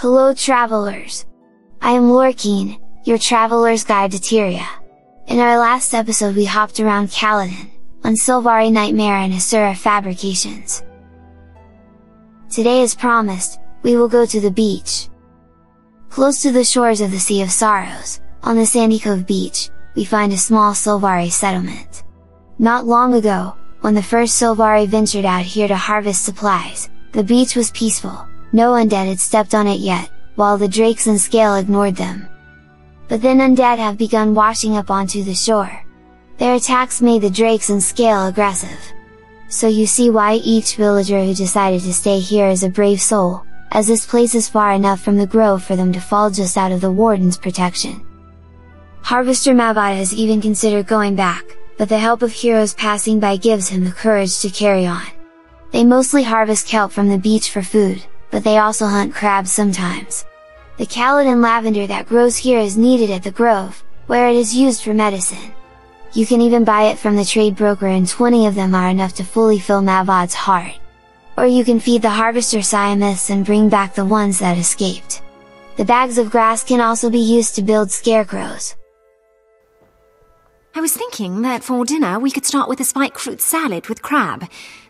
Hello travelers! I am Lorekeen, your traveler's guide to Tyria. In our last episode we hopped around Caledon, on Sylvari Nightmare and Asura fabrications. Today as promised, we will go to the beach. Close to the shores of the Sea of Sorrows, on the Sandycove Beach, we find a small Sylvari settlement. Not long ago, when the first Sylvari ventured out here to harvest supplies, the beach was peaceful, no undead had stepped on it yet, while the drakes and scale ignored them. But then undead have begun washing up onto the shore. Their attacks made the drakes and scale aggressive. So you see why each villager who decided to stay here is a brave soul, as this place is far enough from the grove for them to fall just out of the warden's protection. Harvester Mavad has even considered going back, but the help of heroes passing by gives him the courage to carry on. They mostly harvest kelp from the beach for food, but they also hunt crabs sometimes. The Caledon lavender that grows here is needed at the grove, where it is used for medicine. You can even buy it from the trade broker and 20 of them are enough to fully fill Mavad's heart. Or you can feed the harvester Siamiths and bring back the ones that escaped. The bags of grass can also be used to build scarecrows. I was thinking that for dinner we could start with a spikeroot salad with crab.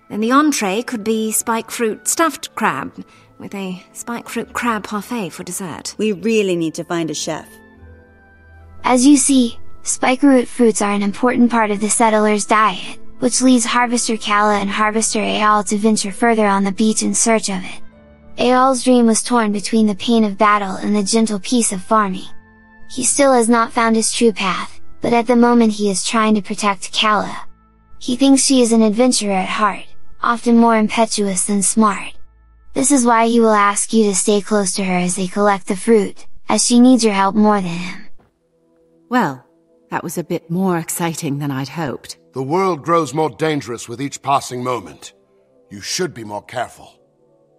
Then the entree could be spikeroot stuffed crab, with a spikeroot crab parfait for dessert. We really need to find a chef. As you see, spikeroot fruits are an important part of the settlers' diet, which leads Harvester Kala and Harvester Eyal to venture further on the beach in search of it. Eyal's dream was torn between the pain of battle and the gentle peace of farming. He still has not found his true path, but at the moment he is trying to protect Kala. He thinks she is an adventurer at heart, often more impetuous than smart. This is why he will ask you to stay close to her as they collect the fruit, as she needs your help more than him. Well, that was a bit more exciting than I'd hoped. The world grows more dangerous with each passing moment. You should be more careful.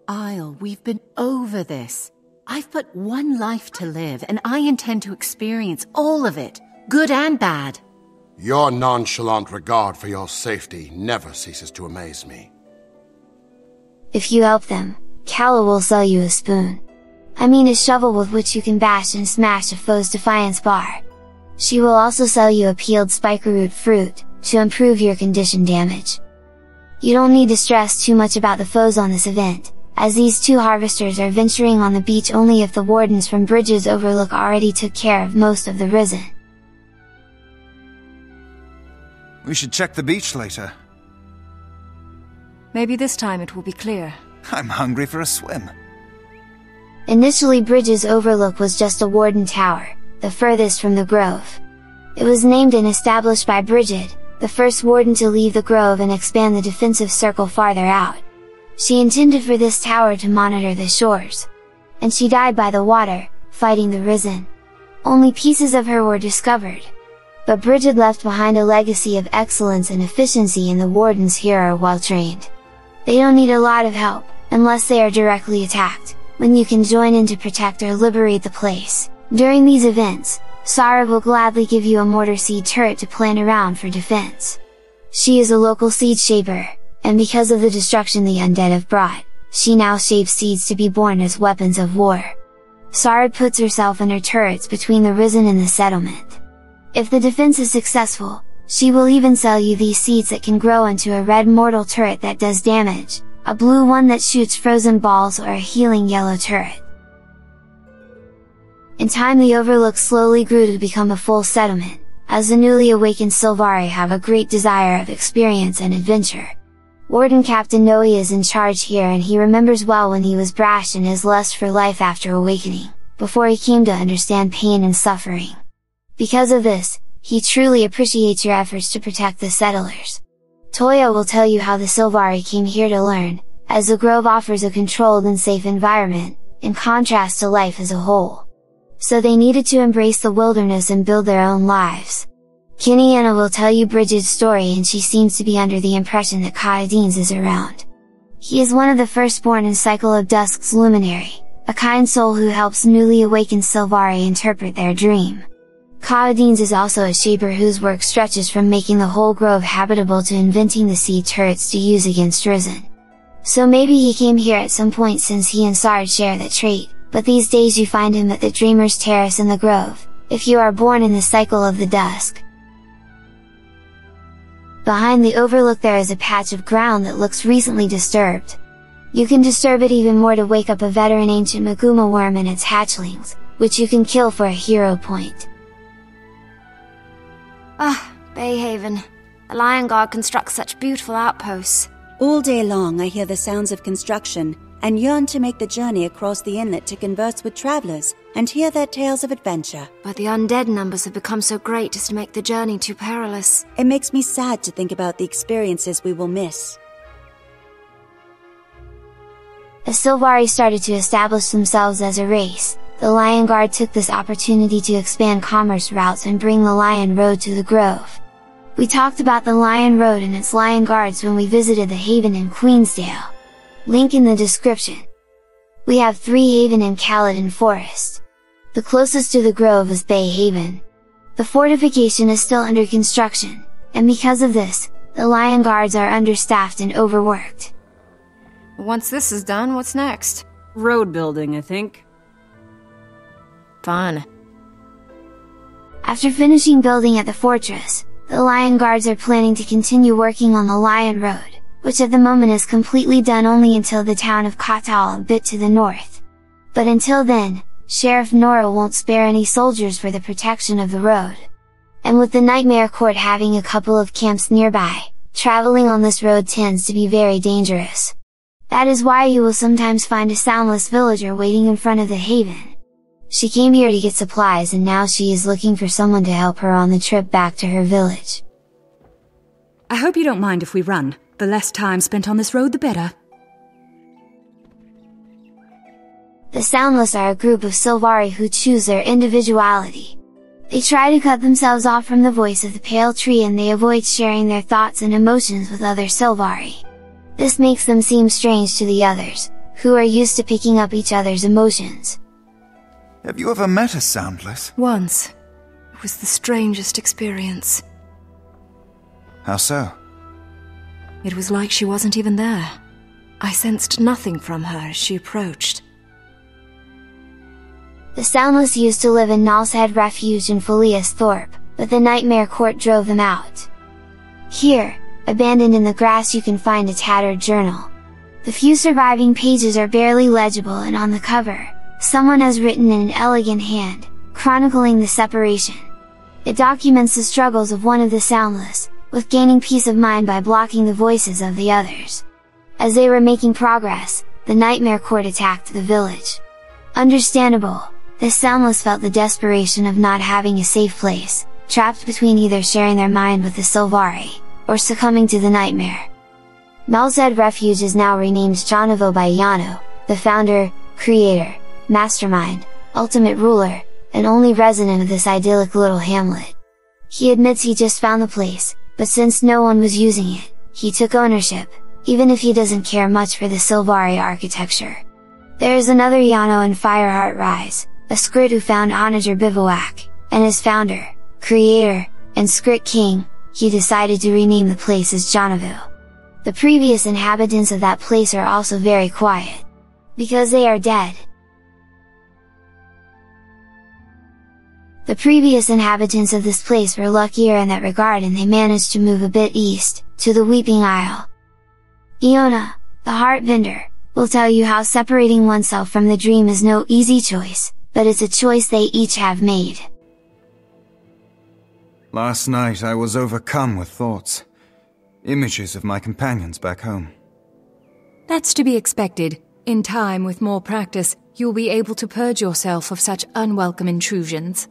Isle, we've been over this. I've but one life to live, and I intend to experience all of it, good and bad. Your nonchalant regard for your safety never ceases to amaze me. If you help them, Kala will sell you a spoon. I mean a shovel with which you can bash and smash a foe's defiance bar. She will also sell you a peeled spikeroot fruit, to improve your condition damage. You don't need to stress too much about the foes on this event, as these two harvesters are venturing on the beach only if the wardens from Brigid's Overlook already took care of most of the risen. We should check the beach later. Maybe this time it will be clear. I'm hungry for a swim. Initially Brigid's Overlook was just a warden tower, the furthest from the grove. It was named and established by Brigid, the first warden to leave the grove and expand the defensive circle farther out. She intended for this tower to monitor the shores. And she died by the water, fighting the risen. Only pieces of her were discovered. But Brigid left behind a legacy of excellence and efficiency, and the wardens here are well trained. They don't need a lot of help, unless they are directly attacked, when you can join in to protect or liberate the place. During these events, Sara will gladly give you a mortar seed turret to plant around for defense. She is a local seed shaper, and because of the destruction the undead have brought, she now shapes seeds to be born as weapons of war. Sara puts herself and her turrets between the risen and the settlement. If the defense is successful, she will even sell you these seeds that can grow into a red mortal turret that does damage, a blue one that shoots frozen balls, or a healing yellow turret. In time the Overlook slowly grew to become a full settlement, as the newly awakened Sylvari have a great desire of experience and adventure. Warden Captain Noe is in charge here, and he remembers well when he was brash in his lust for life after awakening, before he came to understand pain and suffering. Because of this, he truly appreciates your efforts to protect the settlers. Toya will tell you how the Sylvari came here to learn, as the grove offers a controlled and safe environment, in contrast to life as a whole. So they needed to embrace the wilderness and build their own lives. Kiniana will tell you Brigid's story, and she seems to be under the impression that Caledon's is around. He is one of the firstborn in Cycle of Dusk's luminary, a kind soul who helps newly awakened Sylvari interpret their dream. Caledon's is also a shaper whose work stretches from making the whole grove habitable to inventing the seed turrets to use against risen. So maybe he came here at some point, since he and Sard share that trait, but these days you find him at the Dreamer's Terrace in the Grove, if you are born in the cycle of the dusk. Behind the overlook there is a patch of ground that looks recently disturbed. You can disturb it even more to wake up a veteran ancient Maguma worm and its hatchlings, which you can kill for a hero point. Ah, Bayhaven. The Lion Guard constructs such beautiful outposts. All day long I hear the sounds of construction, and yearn to make the journey across the inlet to converse with travelers, and hear their tales of adventure. But the undead numbers have become so great as to make the journey too perilous. It makes me sad to think about the experiences we will miss. As Sylvari started to establish themselves as a race, the Lion Guard took this opportunity to expand commerce routes and bring the Lion Road to the Grove. We talked about the Lion Road and its Lion Guards when we visited the Haven in Queensdale. Link in the description. We have 3 Haven in Caledon Forest. The closest to the Grove is Bay Haven. The fortification is still under construction, and because of this, the Lion Guards are understaffed and overworked. Once this is done, what's next? Road building, I think. Fun. After finishing building at the fortress, the Lion Guards are planning to continue working on the Lion Road, which at the moment is completely done only until the town of Kotal a bit to the north. But until then, Sheriff Nora won't spare any soldiers for the protection of the road. And with the Nightmare Court having a couple of camps nearby, traveling on this road tends to be very dangerous. That is why you will sometimes find a Soundless villager waiting in front of the Haven. She came here to get supplies and now she is looking for someone to help her on the trip back to her village. I hope you don't mind if we run. The less time spent on this road, the better. The Soundless are a group of Sylvari who choose their individuality. They try to cut themselves off from the voice of the Pale Tree and they avoid sharing their thoughts and emotions with other Sylvari. This makes them seem strange to the others, who are used to picking up each other's emotions. Have you ever met a Soundless? Once. It was the strangest experience. How so? It was like she wasn't even there. I sensed nothing from her as she approached. The Soundless used to live in Nalshead Refuge in Phileas Thorpe, but the Nightmare Court drove them out. Here, abandoned in the grass, you can find a tattered journal. The few surviving pages are barely legible and on the cover, someone has written in an elegant hand, chronicling the separation. It documents the struggles of one of the Soundless, with gaining peace of mind by blocking the voices of the others. As they were making progress, the Nightmare Court attacked the village. Understandable, the Soundless felt the desperation of not having a safe place, trapped between either sharing their mind with the Sylvari, or succumbing to the nightmare. Nalshead Refuge is now renamed Jonnoville by Yano, the founder, creator, mastermind, ultimate ruler, and only resident of this idyllic little hamlet. He admits he just found the place, but since no one was using it, he took ownership, even if he doesn't care much for the Sylvari architecture. There is another Yano in Fireheart Rise, a Skrit who found Onager Bivouac, and his founder, creator, and Skrit King, he decided to rename the place as Jonnoville. The previous inhabitants of that place are also very quiet. Because they are dead. The previous inhabitants of this place were luckier in that regard and they managed to move a bit east, to the Weeping Isle. Iona, the Heart Vendor, will tell you how separating oneself from the dream is no easy choice, but it's a choice they each have made. Last night I was overcome with thoughts. Images of my companions back home. That's to be expected. In time, with more practice, you'll be able to purge yourself of such unwelcome intrusions.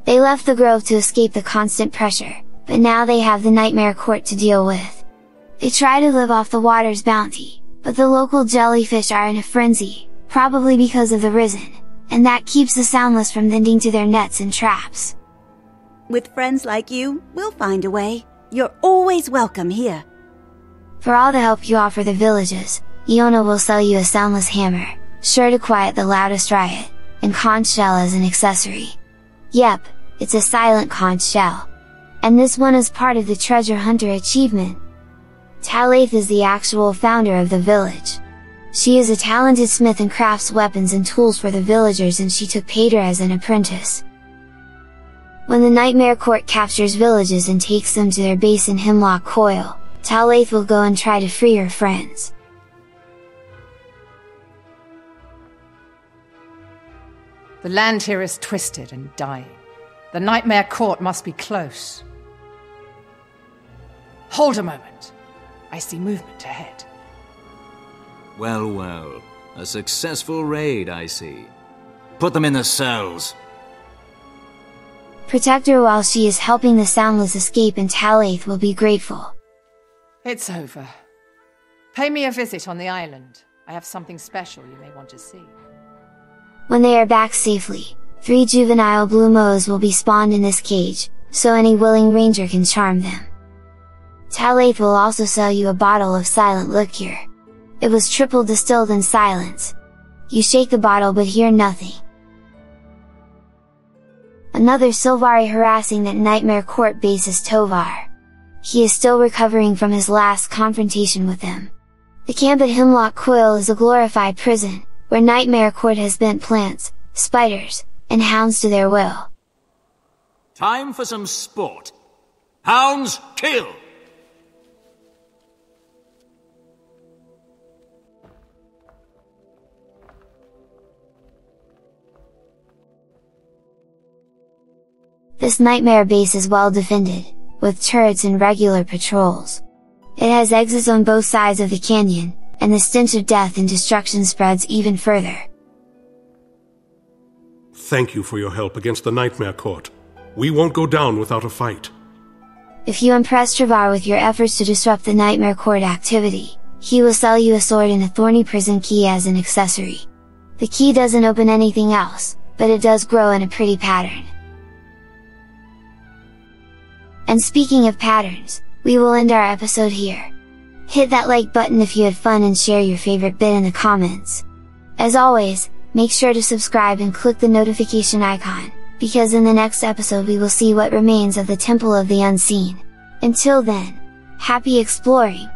They left the grove to escape the constant pressure, but now they have the Nightmare Court to deal with. They try to live off the water's bounty, but the local jellyfish are in a frenzy, probably because of the Risen, and that keeps the Soundless from tending to their nets and traps. With friends like you, we'll find a way. You're always welcome here. For all the help you offer the villages, Iona will sell you a Soundless hammer, sure to quiet the loudest riot, and conch shell as an accessory. Yep, it's a silent conch shell. And this one is part of the treasure hunter achievement. Talaith is the actual founder of the village. She is a talented smith and crafts weapons and tools for the villagers, and she took Pater as an apprentice. When the Nightmare Court captures villages and takes them to their base in Hemlock Coil, Talaith will go and try to free her friends. The land here is twisted and dying. The Nightmare Court must be close. Hold a moment. I see movement ahead. Well, well. A successful raid, I see. Put them in the cells. Protect her while she is helping the Soundless escape, and Talaith will be grateful. It's over. Pay me a visit on the island. I have something special you may want to see. When they are back safely, 3 juvenile blue moas will be spawned in this cage, so any willing ranger can charm them. Talaith will also sell you a bottle of silent liqueur. It was triple distilled in silence. You shake the bottle but hear nothing. Another Sylvari harassing that Nightmare Court base is Tovar. He is still recovering from his last confrontation with them. The camp at Hemlock Coil is a glorified prison, where Nightmare Court has bent plants, spiders, and hounds to their will. Time for some sport. Hounds, kill! This nightmare base is well defended, with turrets and regular patrols. It has exits on both sides of the canyon, and the stench of death and destruction spreads even further. Thank you for your help against the Nightmare Court. We won't go down without a fight. If you impress Tovar with your efforts to disrupt the Nightmare Court activity, he will sell you a sword and a thorny prison key as an accessory. The key doesn't open anything else, but it does grow in a pretty pattern. And speaking of patterns, we will end our episode here. Hit that like button if you had fun and share your favorite bit in the comments. As always, make sure to subscribe and click the notification icon, because in the next episode we will see what remains of the Temple of the Unseen. Until then, happy exploring!